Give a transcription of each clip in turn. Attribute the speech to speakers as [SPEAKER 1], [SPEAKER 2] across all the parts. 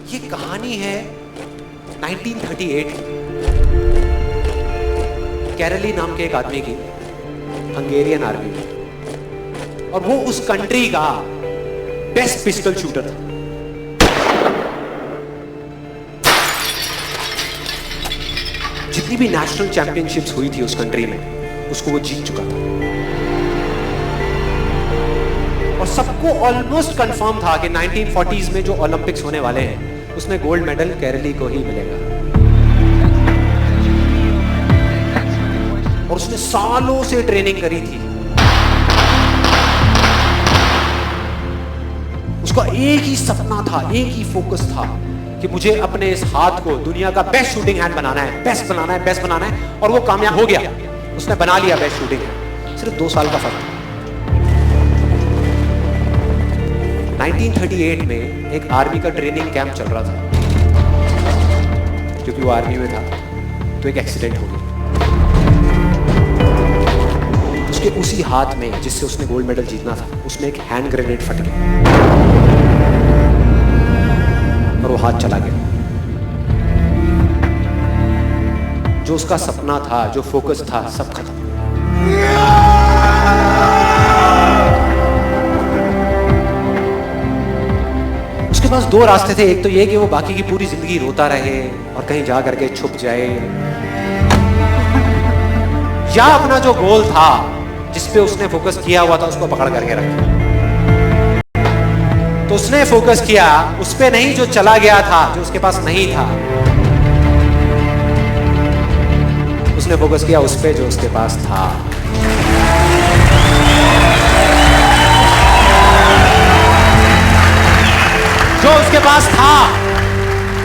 [SPEAKER 1] ये कहानी है 1938 कैरली नाम के एक आदमी की, हंगेरियन आर्मी में, और वो उस कंट्री का बेस्ट पिस्टल शूटर था। जितनी भी नेशनल चैंपियनशिप्स हुई थी उस कंट्री में, उसको वो जीत चुका था। और सबको ऑलमोस्ट कंफर्म था कि 1940s में जो ओलंपिक्स होने वाले हैं उसमें गोल्ड मेडल केरली को ही मिलेगा। और उसने सालों से ट्रेनिंग करी थी। उसका एक ही सपना था, एक ही फोकस था कि मुझे अपने इस हाथ को दुनिया का बेस्ट शूटिंग हैंड बनाना है, बेस्ट बनाना है, बेस्ट बनाना है। और वो कामयाब हो गया, उसने बना लिया बेस्ट शूटिंग हैंड। सिर्फ 2 साल का फर्क था। 1938 में एक आर्मी का ट्रेनिंग कैंप चल रहा था। क्योंकि वो आर्मी में था तो एक एक्सीडेंट हो गया। उसके उसी हाथ में जिससे उसने गोल्ड मेडल जीतना था, उसमें एक हैंड ग्रेनेड फट गया और वो हाथ चला गया। जो उसका सपना था, जो फोकस था, सब खत्म। उसके पास 2 रास्ते थे। एक तो ये कि वो बाकी की पूरी जिंदगी रोता रहे और कहीं जा करके छुप जाए, या अपना जो गोल था जिस पे उसने फोकस किया हुआ था उसको पकड़ करके रखे। तो उसने फोकस किया उस पे नहीं जो चला गया था, जो उसके पास नहीं था। उसने फोकस किया उस पे जो उसके पास था। जो उसके पास था,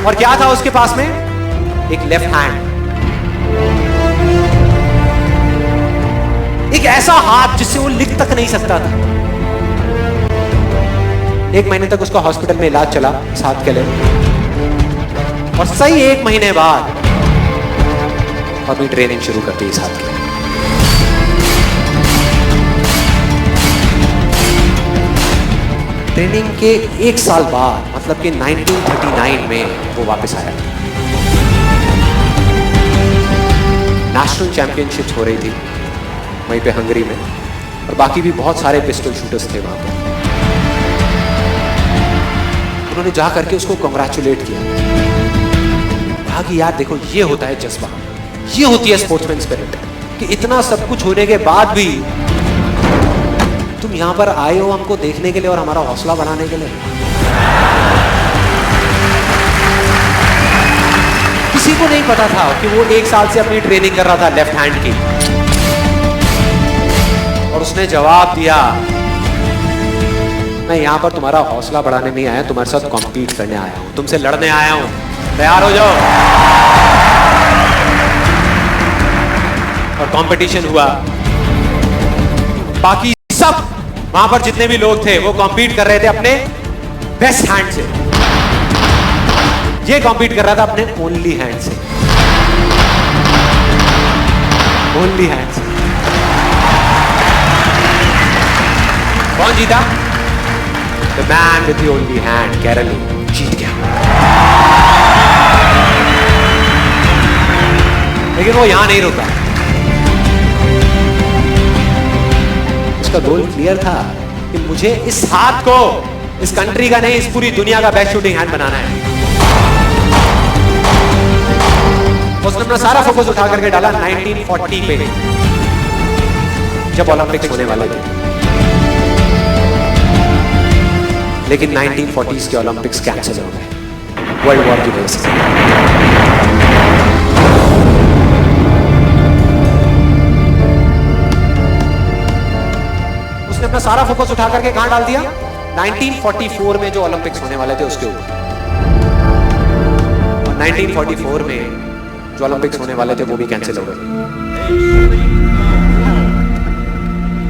[SPEAKER 1] और क्या था उसके पास में? एक लेफ्ट हैंड, एक ऐसा हाथ जिससे वो लिख तक नहीं सकता था। 1 महीने तक उसका हॉस्पिटल में इलाज चला इस हाथ के लिए, और सही 1 महीने बाद अपनी ट्रेनिंग शुरू करती इस हाथ के लिए। ट्रेनिंग के 1 साल बाद, मतलब कि 1939 में वो वापस आया। नेशनल चैंपियनशिप्स हो रही थी वहीं पे हंगरी में, और बाकी भी बहुत सारे पिस्टल शूटर्स थे वहां पे। उन्होंने जा करके उसको कांग्रेचुलेट किया, कहा कि यार देखो, ये होता है जज्बा, ये होती है स्पोर्ट्समैन स्पिरिट, कि इतना सब कुछ होने के बाद भी तुम यहां पर आए हो हमको देखने के लिए और हमारा हौसला बढ़ाने के लिए। किसी को नहीं पता था कि वो 1 साल से अपनी ट्रेनिंग कर रहा था लेफ्ट हैंड की, और उसने जवाब दिया, मैं यहां पर तुम्हारा हौसला बढ़ाने नहीं आया, तुम्हारे साथ कॉम्पीट करने आया हूं, तुमसे लड़ने आया हूं, तैयार हो जाओ। और कंपटीशन हुआ। बाकी सब वहां पर जितने भी लोग थे वो कॉम्पीट कर रहे थे अपने बेस्ट हैंड से। ये कॉम्पीट कर रहा था अपने ओनली हैंड से, ओनली हैंड से। कौन जीता? The man with the only hand, Karoly जीत गया। लेकिन वो यहां नहीं रुका। उसका गोल क्लियर था कि मुझे इस हाथ को इस कंट्री का नहीं, इस पूरी दुनिया का बेस्ट शूटिंग हैंड बनाना है। उसने अपना सारा फोकस उठा करके डाला 1940 पे, जब ओलंपिक्स होने वाले थे। लेकिन 1940s के ओलंपिक्स कैंसिल हो गए वर्ल्ड वॉर की वजह से। उसने अपना सारा फोकस उठा करके कहां डाल दिया? 1944 में जो ओलंपिक्स होने वाले थे उसके ऊपर। और 1944 में जो ओलंपिक्स होने वाले थे वो भी कैंसिल हो गए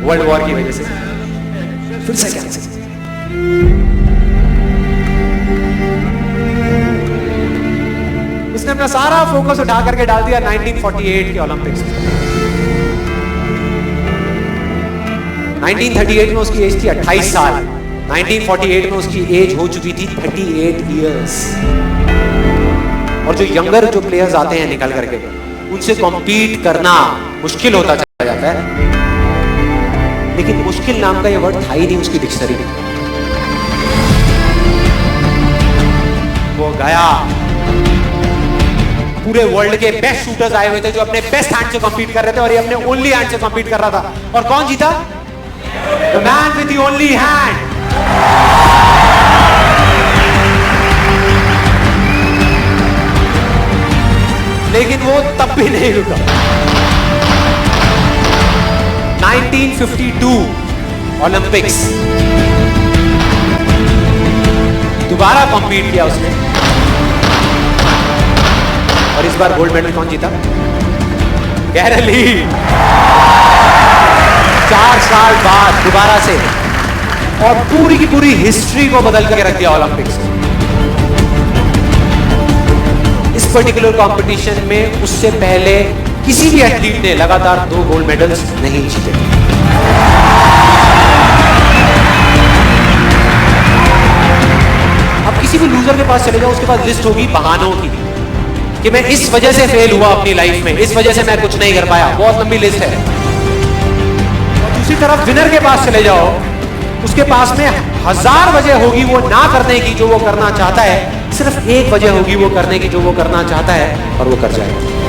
[SPEAKER 1] वर्ल्ड वॉर की वजह से। फिर से कैंसिल। उसने अपना सारा फोकस उठा करके डाल दिया 1948 के ओलंपिक्स में। 1938 में उसकी एज थी 28 साल, 1948 में उसकी एज हो चुकी थी 38 इयर्स। और जो यंगर जो प्लेयर्स आते हैं निकल करके, उनसे कॉम्पीट करना मुश्किल होता चला जाता है। लेकिन मुश्किल नाम का ये वर्ड था ही नहीं उसकी डिक्शनरी में। वो गया, पूरे वर्ल्ड के बेस्ट शूटर्स आए हुए थे जो अपने बेस्ट हैंड से कॉम्पीट कर रहे थे, और ये अपने ओनली हैंड से कॉम्पीट कर रहा था। और कौन जीता? The man with the only hand. लेकिन वो तब भी नहीं रुका। 1952 ओलंपिक्स, दोबारा कॉम्पीट किया उसने, और इस बार गोल्ड मेडल कौन जीता? कैरल ली। 4 साल बाद दोबारा से, और पूरी की पूरी हिस्ट्री को बदल के रख दिया ओलंपिक्स। इस पर्टिकुलर कंपटीशन में उससे पहले किसी भी एथलीट ने लगातार 2 गोल्ड मेडल्स नहीं जीते। अब किसी भी लूजर के पास चले जाओ, उसके पास लिस्ट होगी बहानों की कि मैं इस वजह से फेल हुआ अपनी लाइफ में, इस वजह से मैं कुछ नहीं कर पाया। बहुत लंबी लिस्ट है। और दूसरी तरफ विनर के पास चले जाओ, उसके पास में 1000 वजह होगी वो ना करने की जो वो करना चाहता है, सिर्फ एक वजह होगी वो करने की जो वो करना चाहता है, और वो कर जाएगा।